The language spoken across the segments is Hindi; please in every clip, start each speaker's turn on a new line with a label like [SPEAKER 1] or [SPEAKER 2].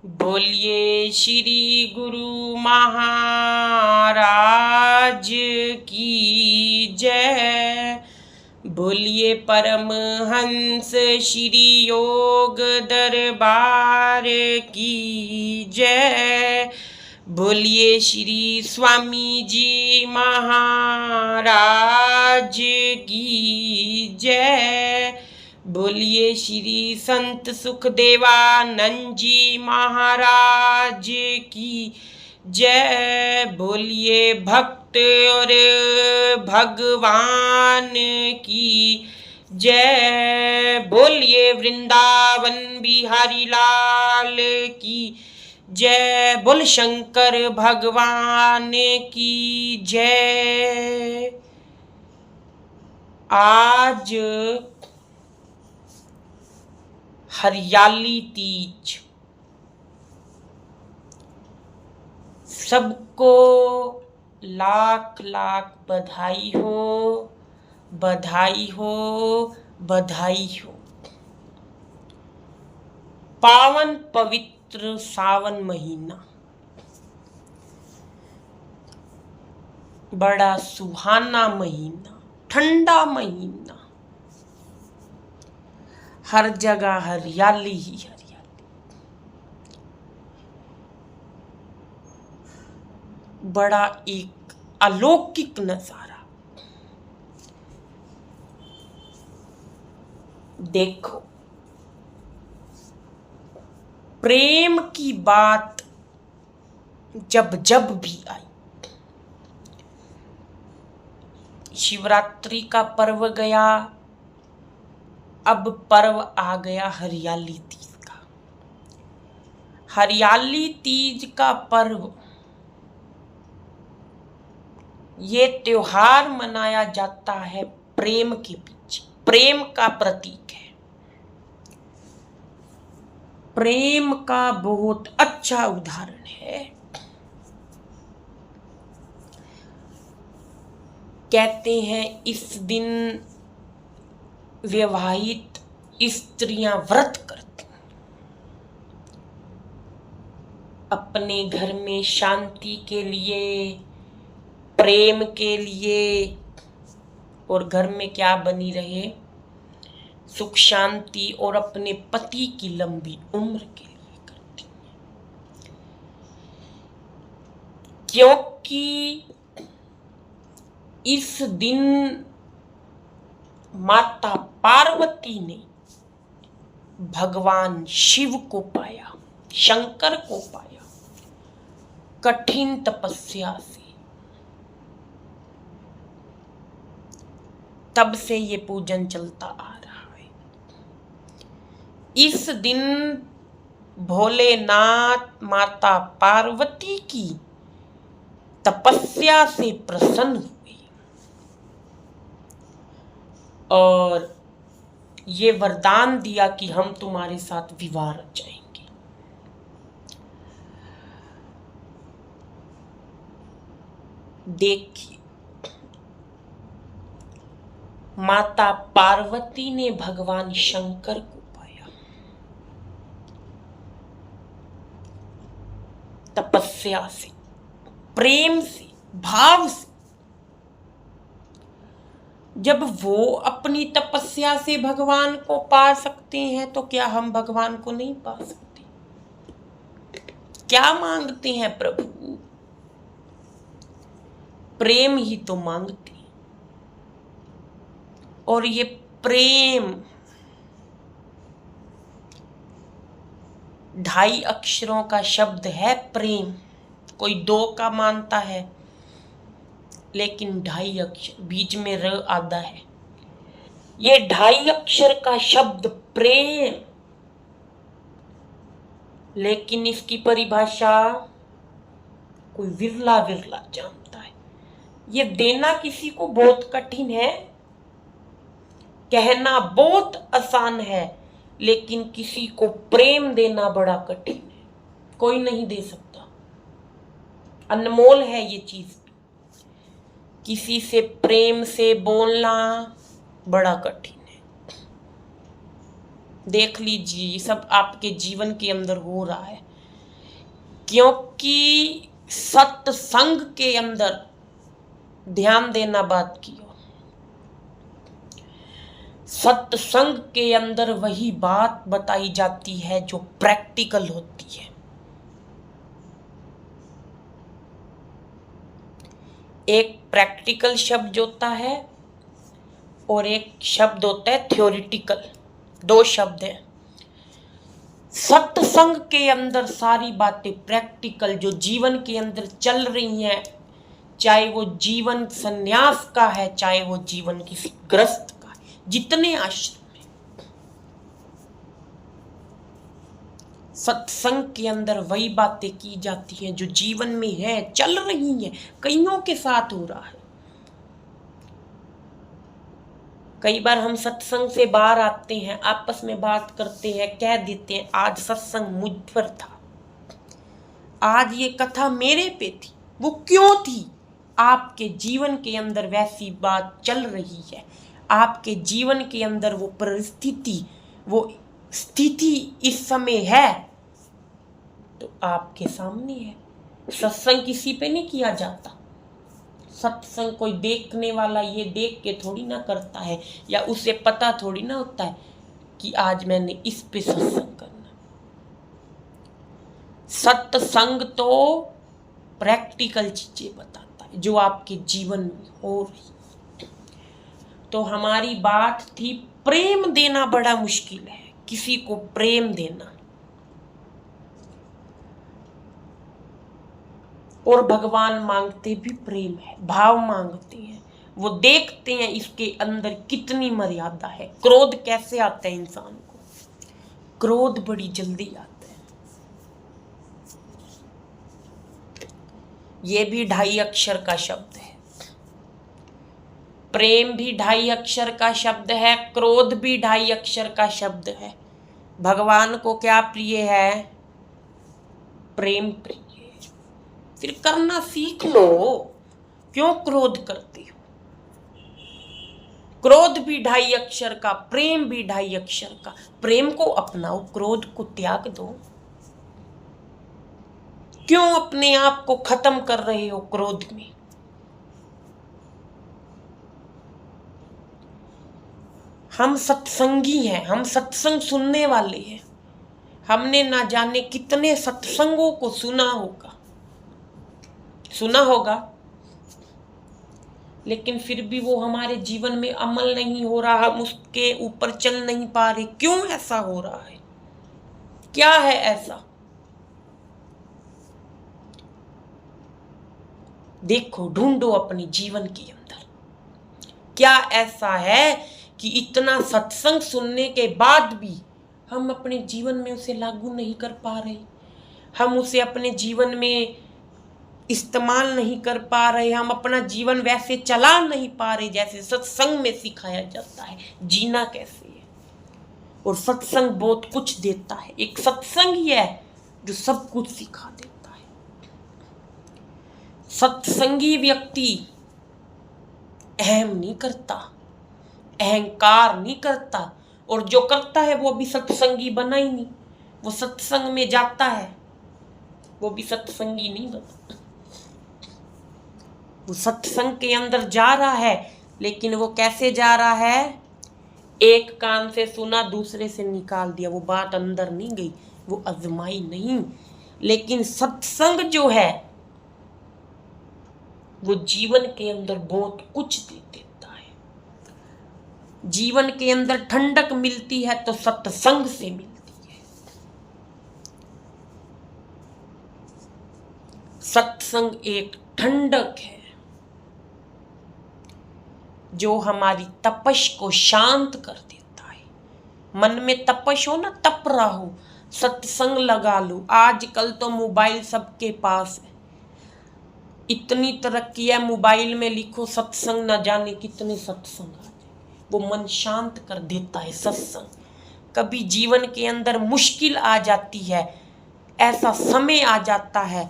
[SPEAKER 1] बोलिए श्री गुरु महाराज की जय। बोलिए परमहंस श्री योग दरबार की जय। बोलिए श्री स्वामी जी महाराज की जय। बोलिए श्री संत सुखदेवानंद जी महाराज की जय। बोलिए भक्त और भगवान की जय। बोलिए वृंदावन बिहारी लाल की जय। बोल शंकर भगवान की जय। आज हरियाली तीज सबको लाख लाख बधाई हो, बधाई हो, बधाई हो। पावन पवित्र सावन महीना बड़ा सुहाना महीना, ठंडा महीना, हर जगह हरियाली ही हरियाली। बड़ा एक अलौकिक नजारा। देखो, प्रेम की बात जब जब भी आई, शिवरात्रि का पर्व गया, अब पर्व आ गया हरियाली तीज का। हरियाली तीज का पर्व, ये त्योहार मनाया जाता है प्रेम के पीछे। प्रेम का प्रतीक है, प्रेम का बहुत अच्छा उदाहरण है। कहते हैं इस दिन विवाहित स्त्रियां व्रत करती, अपने घर में शांति के लिए, प्रेम के लिए, और घर में क्या बनी रहे, सुख शांति और अपने पति की लंबी उम्र के लिए करती हैं। क्योंकि इस दिन माता पार्वती ने भगवान शिव को पाया, शंकर को पाया कठिन तपस्या से। तब से ये पूजन चलता आ रहा है। इस दिन भोलेनाथ माता पार्वती की तपस्या से प्रसन्न हुए और ये वरदान दिया कि हम तुम्हारे साथ विवाह रचाएंगे। देखिए, माता पार्वती ने भगवान शंकर को पाया तपस्या से, प्रेम से, भाव से। जब वो अपनी तपस्या से भगवान को पा सकते हैं तो क्या हम भगवान को नहीं पा सकते? क्या मांगते हैं प्रभु? प्रेम ही तो मांगते हैं। और ये प्रेम 2.5 अक्षरों का शब्द है। प्रेम कोई 2 का मानता है, लेकिन 2.5 अक्षर, बीच में र आधा है। ये 2.5 अक्षर का शब्द प्रेम, लेकिन इसकी परिभाषा कोई विरला विरला जानता है। ये देना किसी को बहुत कठिन है, कहना बहुत आसान है, लेकिन किसी को प्रेम देना बड़ा कठिन है। कोई नहीं दे सकता, अनमोल है ये चीज। किसी से प्रेम से बोलना बड़ा कठिन है। देख लीजिए, ये सब आपके जीवन के अंदर हो रहा है। क्योंकि सत्संग के अंदर ध्यान देना बात की हो, सत्संग के अंदर वही बात बताई जाती है जो प्रैक्टिकल होती है। एक प्रैक्टिकल शब्द होता है और एक शब्द होता है थ्योरिटिकल, दो शब्द हैं। सत्संग के अंदर सारी बातें प्रैक्टिकल जो जीवन के अंदर चल रही हैं, चाहे वो जीवन संन्यास का है, चाहे वो जीवन किसी ग्रस्त का है, जितने आश्रम हैं, सत्संग के अंदर वही बातें की जाती हैं जो जीवन में है, चल रही हैं, कईयों के साथ हो रहा है। कई बार हम सत्संग से बाहर आते हैं, आपस में बात करते हैं, कह देते हैं आज सत्संग मुझ पर था, आज ये कथा मेरे पे थी। वो क्यों थी? आपके जीवन के अंदर वैसी बात चल रही है, आपके जीवन के अंदर वो परिस्थिति, वो स्थिति इस समय है, तो आपके सामने है। सत्संग किसी पे नहीं किया जाता। सत्संग कोई देखने वाला ये देख के थोड़ी ना करता है, या उसे पता थोड़ी ना होता है कि आज मैंने इस पे सत्संग करना। सत्संग तो प्रैक्टिकल चीजें बताता है जो आपके जीवन में हो रही। तो हमारी बात थी प्रेम देना बड़ा मुश्किल है, किसी को प्रेम देना। और भगवान मांगते भी प्रेम है, भाव मांगते हैं। वो देखते हैं इसके अंदर कितनी मर्यादा है। क्रोध कैसे आता है इंसान को? क्रोध बड़ी जल्दी आता है। ये भी 2.5 अक्षर का शब्द है। प्रेम भी 2.5 अक्षर का शब्द है, क्रोध भी 2.5 अक्षर का शब्द है। भगवान को क्या प्रिय है? प्रेम प्रिय। फिर करना सीख लो, क्यों क्रोध करती हो? क्रोध भी 2.5 अक्षर का, प्रेम भी 2.5 अक्षर का। प्रेम को अपनाओ, क्रोध को त्याग दो। क्यों अपने आप को खत्म कर रहे हो क्रोध में? हम सत्संगी हैं, हम सत्संग सुनने वाले हैं। हमने ना जाने कितने सत्संगों को सुना होगा, लेकिन फिर भी वो हमारे जीवन में अमल नहीं हो रहा, हम उसके ऊपर चल नहीं पा रहे। क्यों ऐसा हो रहा है? क्या है ऐसा? देखो, ढूंढो अपने जीवन के अंदर क्या ऐसा है कि इतना सत्संग सुनने के बाद भी हम अपने जीवन में उसे लागू नहीं कर पा रहे, हम उसे अपने जीवन में इस्तेमाल नहीं कर पा रहे, हम अपना जीवन वैसे चला नहीं पा रहे जैसे सत्संग में सिखाया जाता है जीना कैसे है। और सत्संग बहुत कुछ देता है। एक सत्संग ही है जो सब कुछ सिखा देता है। सत्संगी व्यक्ति अहम नहीं करता, अहंकार नहीं करता, और जो करता है वो भी सत्संगी बना ही नहीं। वो सत्संग में जाता है, वो भी सत्संगी नहीं बना। वो सत्संग के अंदर जा रहा है, लेकिन वो कैसे जा रहा है? एक कान से सुना, दूसरे से निकाल दिया। वो बात अंदर नहीं गई, वो आजमाई नहीं। लेकिन सत्संग जो है वो जीवन के अंदर बहुत कुछ दे देता है। जीवन के अंदर ठंडक मिलती है तो सत्संग से मिलती है। सत्संग एक ठंडक है जो हमारी तपश को शांत कर देता है। मन में तपश हो ना, तप रहा हो, सत्संग लगा लो। आजकल तो मोबाइल सबके पास है, इतनी तरक्की है, मोबाइल में लिखो सत्संग, न जाने कितने सत्संग आ जाए। वो मन शांत कर देता है सत्संग। कभी जीवन के अंदर मुश्किल आ जाती है, ऐसा समय आ जाता है,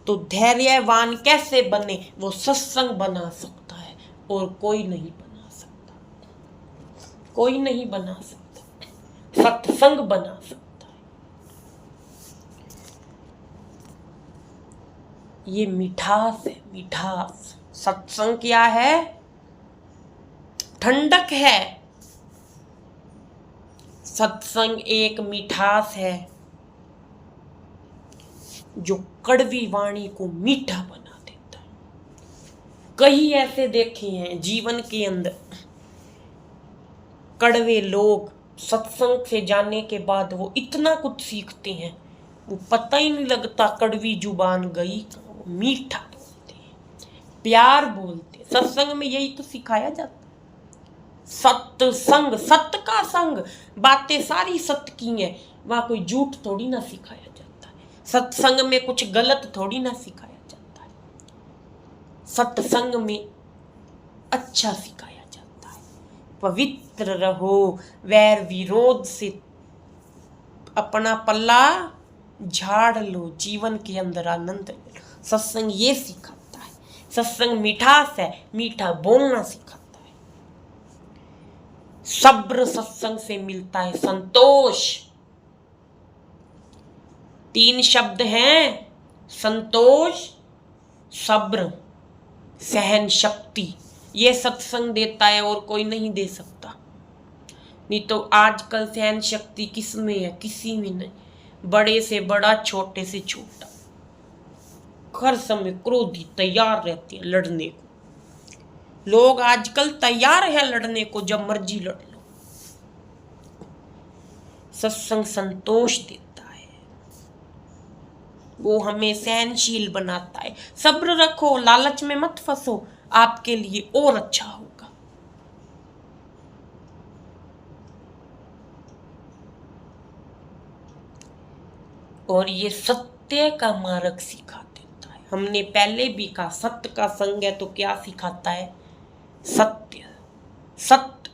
[SPEAKER 1] तो धैर्यवान कैसे बने? वो सत्संग बना सकता है, और कोई नहीं बना सकता। कोई नहीं बना सकता, सत्संग बना सकता है। ये मिठास है, मिठास। सत्संग क्या है? ठंडक है। सत्संग एक मिठास है जो कड़वी वाणी को मीठा बना देता है। कई ऐसे देखे हैं जीवन के अंदर, कड़वे लोग सत्संग से जाने के बाद वो इतना कुछ सीखते हैं, वो पता ही नहीं लगता कड़वी जुबान गई, वो मीठा बोलते हैं, प्यार बोलते हैं। सत्संग में यही तो सिखाया जाता है। सत्संग, सत्य का संग, बातें सारी सत्य की हैं, वहां कोई झूठ थोड़ी ना सिखाया जाता है। सत्संग में कुछ गलत थोड़ी ना सिखाया जाता है। सत्संग में अच्छा सिखाया जाता है। पवित्र रहो, वैर विरोध से अपना पल्ला झाड़ लो, जीवन के अंदर आनंद लो। सत्संग ये सिखाता है। सत्संग मिठास है, मीठा बोलना सिखाता है। सब्र सत्संग से मिलता है, संतोष। 3 शब्द हैं, संतोष, सब्र, सहन शक्ति। ये सत्संग देता है और कोई नहीं दे सकता। नहीं तो आजकल सहन शक्ति किस में है? किसी में नहीं। बड़े से बड़ा, छोटे से छोटा, हर समय क्रोधी, तैयार रहते हैं लड़ने को। लोग आजकल तैयार है लड़ने को, जब मर्जी लड़ लो। सत्संग संतोष देता है, वो हमें सहनशील बनाता है। सब्र रखो, लालच में मत फंसो, आपके लिए और अच्छा होगा। और ये सत्य का मार्ग सिखा देता है। हमने पहले भी कहा, सत्य का संग है तो क्या सिखाता है? सत्य, सत्य।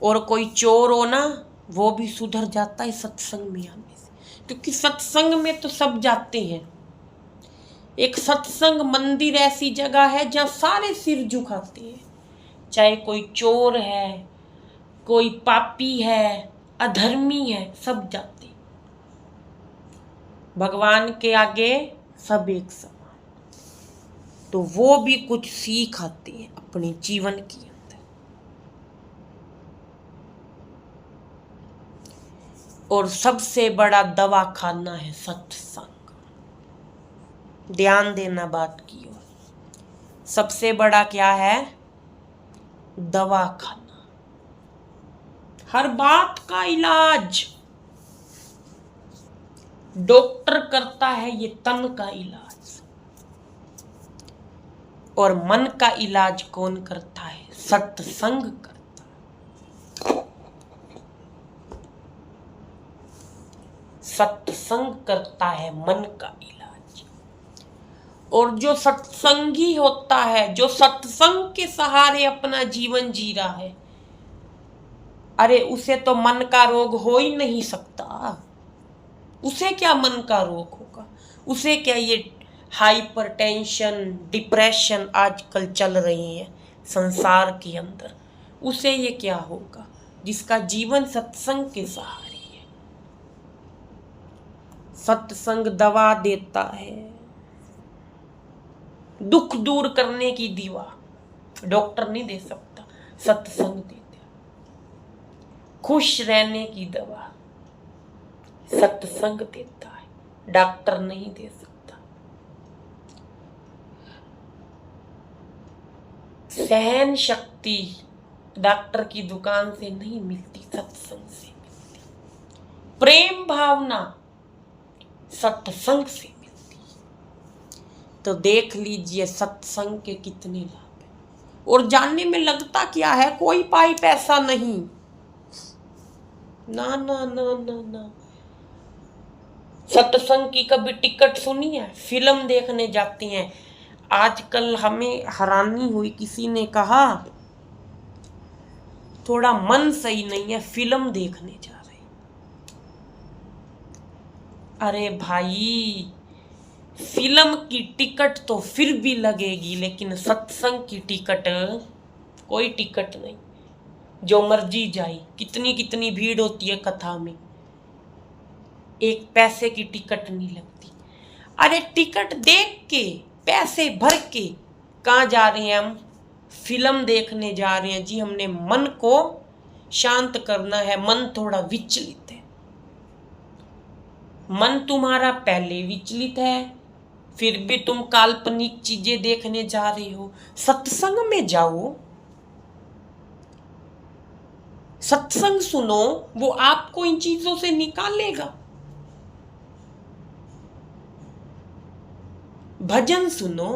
[SPEAKER 1] और कोई चोर हो ना, वो भी सुधर जाता है सत्संग में आने से, क्योंकि सत्संग में तो सब जाते हैं। एक सत्संग मंदिर ऐसी जगह है जहाँ सारे सिर झुकाते हैं, चाहे कोई चोर है, कोई पापी है, अधर्मी है, सब जाते हैं। भगवान के आगे सब एक समान। तो वो भी कुछ सीख आते हैं अपने जीवन के अंदर। और सबसे बड़ा दवाखाना है सत्संग। ध्यान देना बात की ओर। सबसे बड़ा क्या है? दवाखाना। हर बात का इलाज डॉक्टर करता है, ये तन का इलाज। और मन का इलाज कौन करता है? सत्संग करता है। सत्संग करता है मन का इलाज। और जो सत्संगी होता है, जो सत्संग के सहारे अपना जीवन जी रहा है, अरे उसे तो मन का रोग हो ही नहीं सकता। उसे क्या मन का रोग होगा? उसे क्या ये हाइपरटेंशन, डिप्रेशन आजकल चल रही है संसार के अंदर, उसे ये क्या होगा जिसका जीवन सत्संग के सहारे है। सत्संग दवा देता है, दुख दूर करने की दीवा डॉक्टर नहीं दे सकता, सत्संग देता है। खुश रहने की दवा सत्संग देता है, डॉक्टर नहीं दे सकता। सहन शक्ति डॉक्टर की दुकान से नहीं मिलती, सत्संग से मिलती। प्रेम भावना सत्संग से मिलती। तो देख लीजिए सत्संग के कितने लाभ हैं। और जानने में लगता क्या है? कोई पाई पैसा नहीं, ना ना ना ना ना। सत्संग की कभी टिकट सुनी है? फिल्म देखने जाते हैं। आजकल हमें हैरानी हुई, किसी ने कहा थोड़ा मन सही नहीं है, फिल्म देखने जा रहे। अरे भाई, फिल्म की टिकट तो फिर भी लगेगी, लेकिन सत्संग की टिकट कोई टिकट नहीं, जो मर्जी जाए। कितनी कितनी भीड़ होती है कथा में, एक पैसे की टिकट नहीं लगती। अरे टिकट देख के, पैसे भर के कहाँ जा रहे हैं हम? फिल्म देखने जा रहे हैं जी। हमने मन को शांत करना है। मन थोड़ा विचलित है। मन तुम्हारा पहले विचलित है, फिर भी तुम काल्पनिक चीजें देखने जा रहे हो। सत्संग में जाओ, सत्संग सुनो, वो आपको इन चीजों से निकालेगा। भजन सुनो,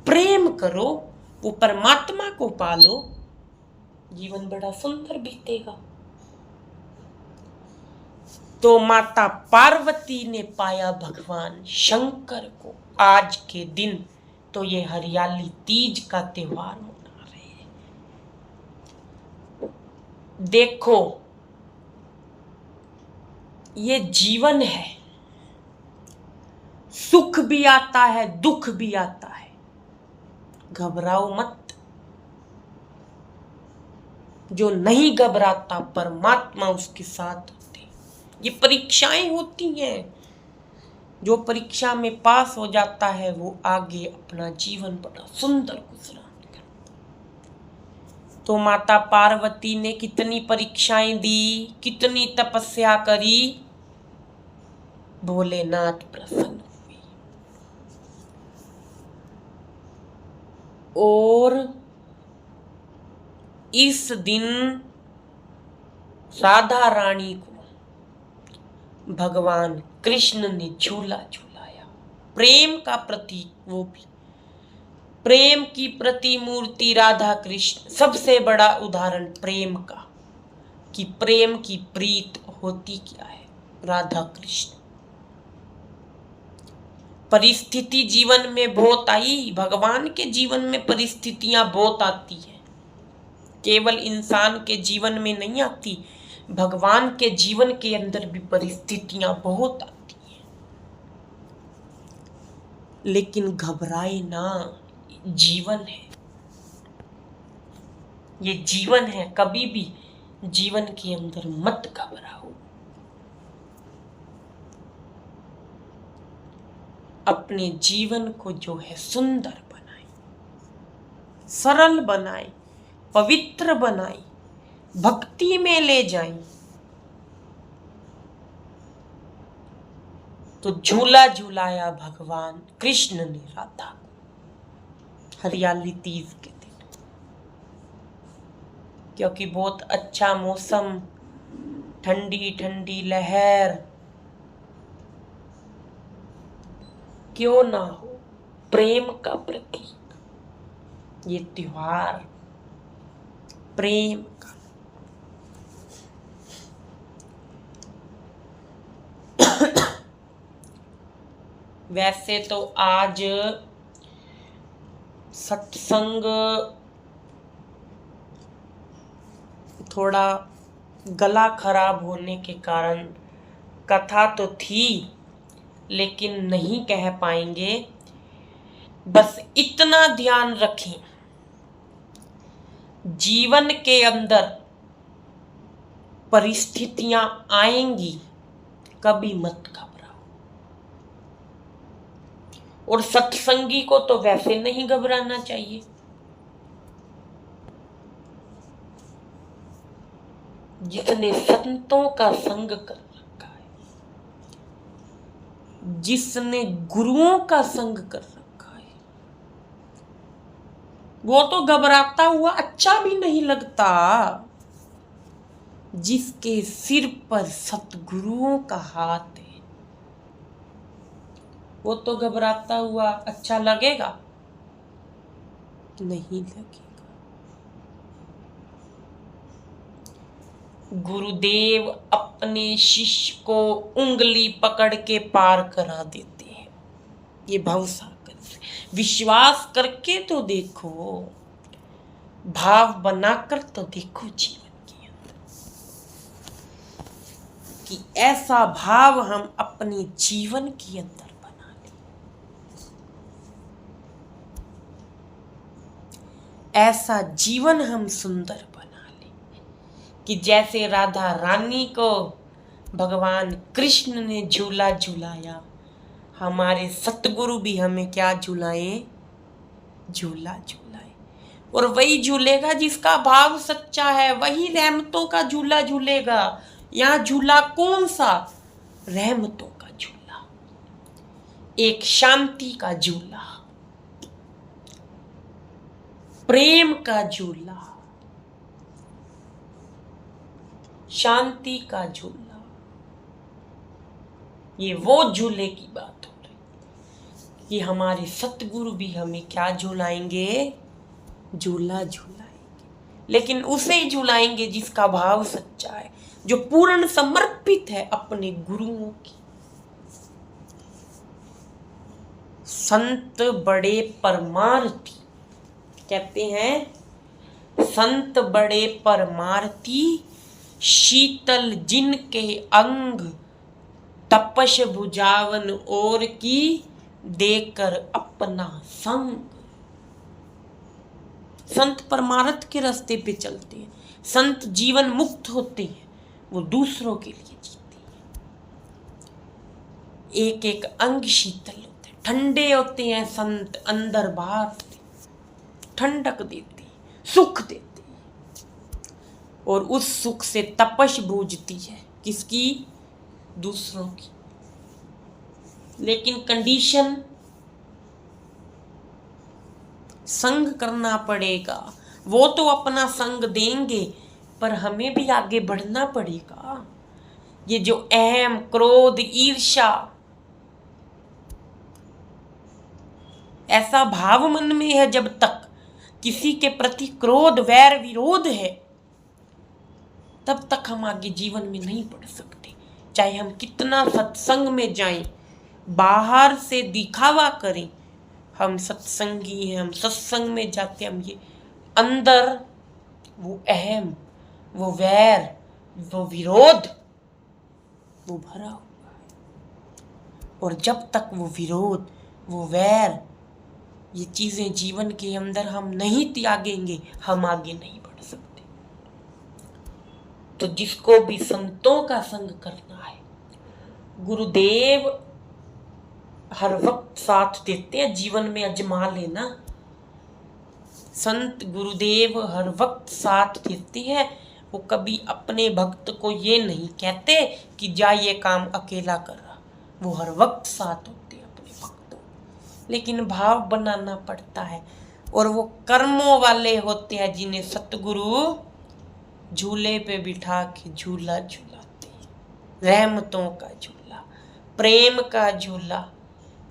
[SPEAKER 1] प्रेम करो, वो परमात्मा को पालो, जीवन बड़ा सुंदर बीतेगा। तो माता पार्वती ने पाया भगवान शंकर को आज के दिन, तो ये हरियाली तीज का त्योहार मना रहे हैं। देखो, ये जीवन है, सुख भी आता है, दुख भी आता है। घबराओ मत। जो नहीं घबराता, परमात्मा उसके साथ होते। ये परीक्षाएं होती हैं। जो परीक्षा में पास हो जाता है वो आगे अपना जीवन बड़ा सुंदर गुजरान करता। तो माता पार्वती ने कितनी परीक्षाएं दी, कितनी तपस्या करी, भोलेनाथ प्रसन्न हुए। और इस दिन राधा रानी को भगवान कृष्ण ने झूला झूलाया। प्रेम का प्रतीक, वो भी प्रेम की प्रतिमूर्ति राधा कृष्ण। सबसे बड़ा उदाहरण प्रेम का, कि प्रेम की प्रीत होती क्या है, राधा कृष्ण। परिस्थिति जीवन में बहुत आई, भगवान के जीवन में परिस्थितियां बहुत आती है। केवल इंसान के जीवन में नहीं आती, भगवान के जीवन के अंदर भी परिस्थितियां बहुत आती हैं। लेकिन घबराए ना, जीवन है, ये जीवन है। कभी भी जीवन के अंदर मत घबराओ। अपने जीवन को जो है सुंदर बनाए, सरल बनाए, पवित्र बनाए, भक्ति में ले जाएं। तो झूला झूलाया भगवान कृष्ण ने राधा को हरियाली तीज के दिन, क्योंकि बहुत अच्छा मौसम, ठंडी ठंडी लहर, क्यों ना हो, प्रेम का प्रतीक ये त्योहार, प्रेम का। वैसे तो आज सत्संग थोड़ा गला खराब होने के कारण, कथा तो थी लेकिन नहीं कह पाएंगे। बस इतना ध्यान रखें, जीवन के अंदर परिस्थितियां आएंगी, कभी मत घबराओ। और सत्संगी को तो वैसे नहीं घबराना चाहिए। जिसने संतों का संग कर रखा है, जिसने गुरुओं का संग कर रखा है, वो तो घबराता हुआ अच्छा भी नहीं लगता। जिसके सिर पर सतगुरुओं का हाथ है, वो तो घबराता हुआ अच्छा लगेगा? नहीं लगेगा। गुरुदेव अपने शिष्य को उंगली पकड़ के पार करा देते हैं। ये भवसागर से विश्वास करके तो देखो, भाव बनाकर तो देखो जीवन के अंदर, कि ऐसा भाव हम अपने जीवन के अंदर बना लें, ऐसा जीवन हम सुंदर कि जैसे राधा रानी को भगवान कृष्ण ने झूला झूलाया, हमारे सतगुरु भी हमें क्या झूलाए, झूला झूलाए। और वही झूलेगा जिसका भाव सच्चा है, वही रहमतों का झूला झूलेगा। यहाँ झूला कौन सा? रहमतों का झूला, एक शांति का झूला, प्रेम का झूला, शांति का झूला। ये वो झूले की बात हो रही कि हमारे सतगुरु भी हमें क्या झूलाएंगे, झूला झूलाएंगे। लेकिन उसे ही झूलाएंगे जिसका भाव सच्चा है, जो पूर्ण समर्पित है अपने गुरुओं की। संत बड़े परमार्थी, कहते हैं संत बड़े परमार्थी, शीतल जिनके अंग, तपश बुझावन और की, देकर अपना संग। संत परमार्थ के रास्ते पे चलते हैं, संत जीवन मुक्त होते हैं, वो दूसरों के लिए जीते हैं। एक एक अंग शीतल होते हैं, ठंडे होते हैं संत, अंदर बाहर ठंडक देते हैं, सुख देते हैं। और उस सुख से तपश बूझती है, किसकी? दूसरों की। लेकिन कंडीशन, संग करना पड़ेगा। वो तो अपना संग देंगे, पर हमें भी आगे बढ़ना पड़ेगा। ये जो अहम, क्रोध, ईर्ष्या, ऐसा भाव मन में है, जब तक किसी के प्रति क्रोध, वैर, विरोध है, तब तक हम आगे जीवन में नहीं बढ़ सकते। चाहे हम कितना सत्संग में जाएं, बाहर से दिखावा करें हम सत्संगी हैं, हम सत्संग में जाते हैं, हम ये अंदर वो अहम, वो वैर, वो विरोध, वो भरा हुआ है। और जब तक वो विरोध, वो वैर, ये चीजें जीवन के अंदर हम नहीं त्यागेंगे, हम आगे नहीं बढ़ सकते। तो जिसको भी संतों का संग करना है, गुरुदेव हर वक्त साथ देते हैं, जीवन में अजमा लेना। संत गुरुदेव हर वक्त साथ देते हैं। वो कभी अपने भक्त को ये नहीं कहते कि जा ये काम अकेला कर रहा, वो हर वक्त साथ होते हैं अपने भक्तों। लेकिन भाव बनाना पड़ता है, और वो कर्मों वाले होते हैं जिन्हें सतगुरु झूले पे बिठा के झूला झूलाते हैं। रहमतों का झूला, प्रेम का झूला,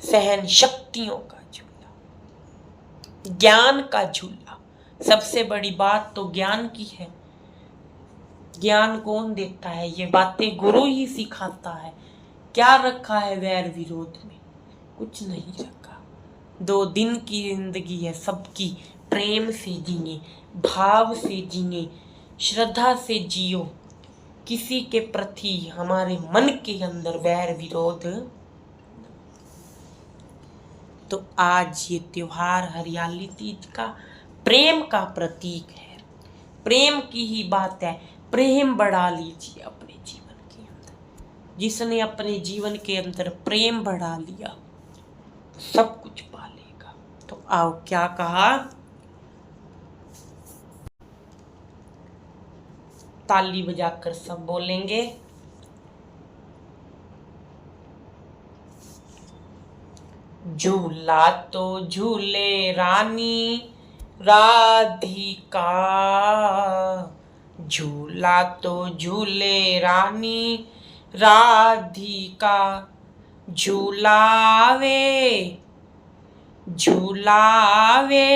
[SPEAKER 1] सहन शक्तियों का झूला, ज्ञान का झूला। सबसे बड़ी बात तो ज्ञान की है। ज्ञान कौन देता है? ये बातें गुरु ही सिखाता है। क्या रखा है वैर विरोध में? कुछ नहीं रखा। 2 दिन की जिंदगी है सबकी, प्रेम से जिए, भाव से जिए, श्रद्धा से जियो। किसी के प्रति हमारे मन के अंदर वैर विरोध। तो आज ये त्योहार हरियाली तीज का प्रेम का प्रतीक है, प्रेम की ही बात है। प्रेम बढ़ा लीजिए अपने जीवन के अंदर। जिसने अपने जीवन के अंदर प्रेम बढ़ा लिया, सब कुछ पा लेगा। तो आओ, क्या कहा? ताली बजाकर सब बोलेंगे। झूला तो झूले रानी राधिका, झूला तो झूले रानी राधिका, झूलावे झूलावे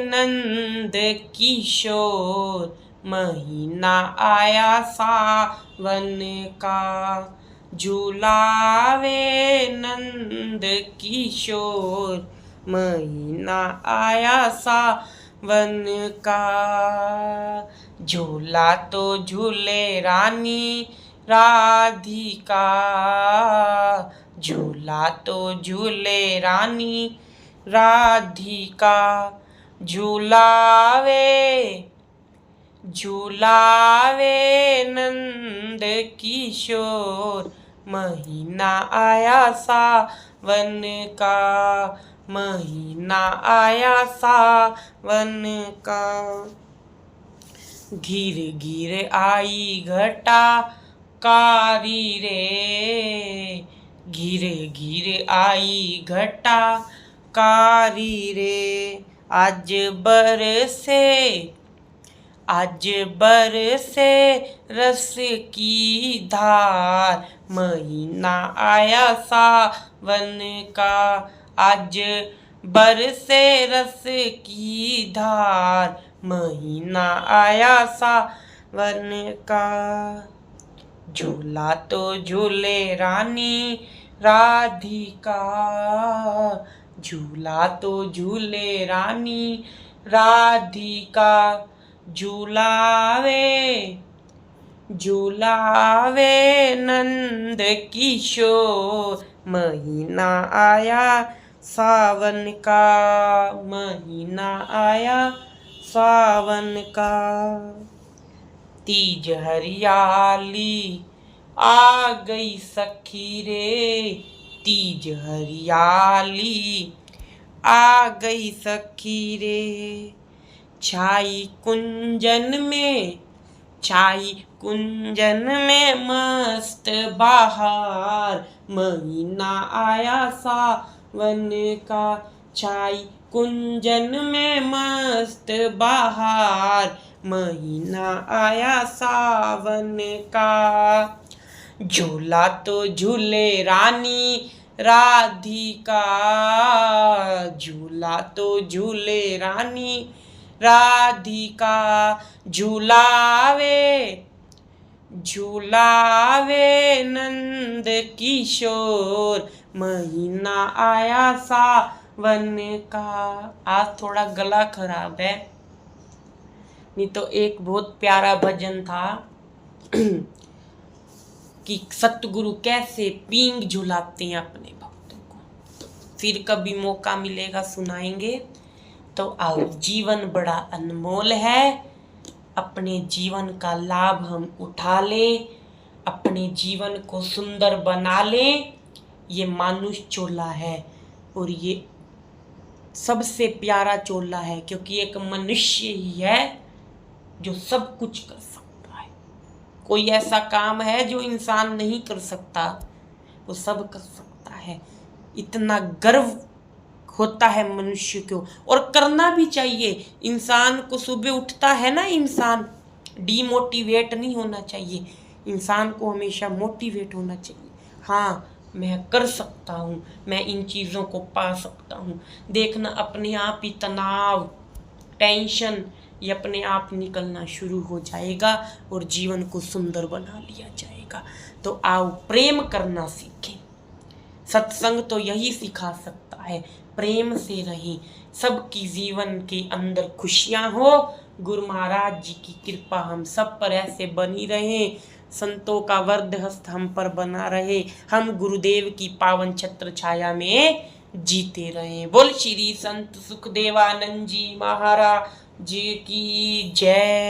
[SPEAKER 1] नंद किशोर, महीना आया सावन का। झूलावे नंद किशोर, महीना आया सावन का। झूला तो झूले रानी राधिका, झूला तो झूले रानी राधिका, झूलावे झूलावे नंद किशोर, महीना आया सावन का, महीना आया सावन का। घिर घिर आई घटा कारी रे, घिर घिर आई घटा कारी रे। आज बरसे रस की धार, महीना आया सावन का। आज बरसे रस की धार, महीना आया सावन का। झूला तो झूले रानी राधिका, झूला तो झूले रानी राधिका। झूलावे नंद किशोर, महीना आया सावन का, महीना आया सावन का। तीज हरियाली आ गई सखी रे, तीज हरियाली आ गई सखी रे। छाई कुंजन में मस्त बहार, महीना आया सावन का। छाई कुंजन में मस्त बहार, महीना आया सावन का। झूला तो झूले रानी राधिका, झूला तो झूले रानी राधिका। झूलावे नंद किशोर, महीना आया सावन का। आज थोड़ा गला खराब है, नहीं तो एक बहुत प्यारा भजन था कि सतगुरु कैसे पींग झुलाते हैं अपने भक्तों को। फिर कभी मौका मिलेगा सुनाएंगे। तो आओ, जीवन बड़ा अनमोल है, अपने जीवन का लाभ हम उठा लें, अपने जीवन को सुंदर बना लें। ये मानुष चोला है और ये सबसे प्यारा चोला है, क्योंकि एक मनुष्य ही है जो सब कुछ कर सकता है। कोई ऐसा काम है जो इंसान नहीं कर सकता, वो सब कर सकता है। इतना गर्व होता है मनुष्य को, और करना भी चाहिए। इंसान को सुबह उठता है ना, इंसान डीमोटिवेट नहीं होना चाहिए, इंसान को हमेशा मोटिवेट होना चाहिए। हाँ, मैं कर सकता हूँ, मैं इन चीज़ों को पा सकता हूँ। देखना अपने आप ही तनाव, टेंशन ये अपने आप निकलना शुरू हो जाएगा और जीवन को सुंदर बना लिया जाएगा। तो आओ, प्रेम करना सीखें। सत्संग तो यही सिखा सकता है, प्रेम से रहें, सबकी जीवन के अंदर खुशियां हो। गुरु महाराज जी की कृपा हम सब पर ऐसे बनी रहे, संतों का वर्ध हस्त हम पर बना रहे, हम गुरुदेव की पावन छत्र छाया में जीते रहे। बोल श्री संत सुखदेवानंद जी महाराज जी की जय।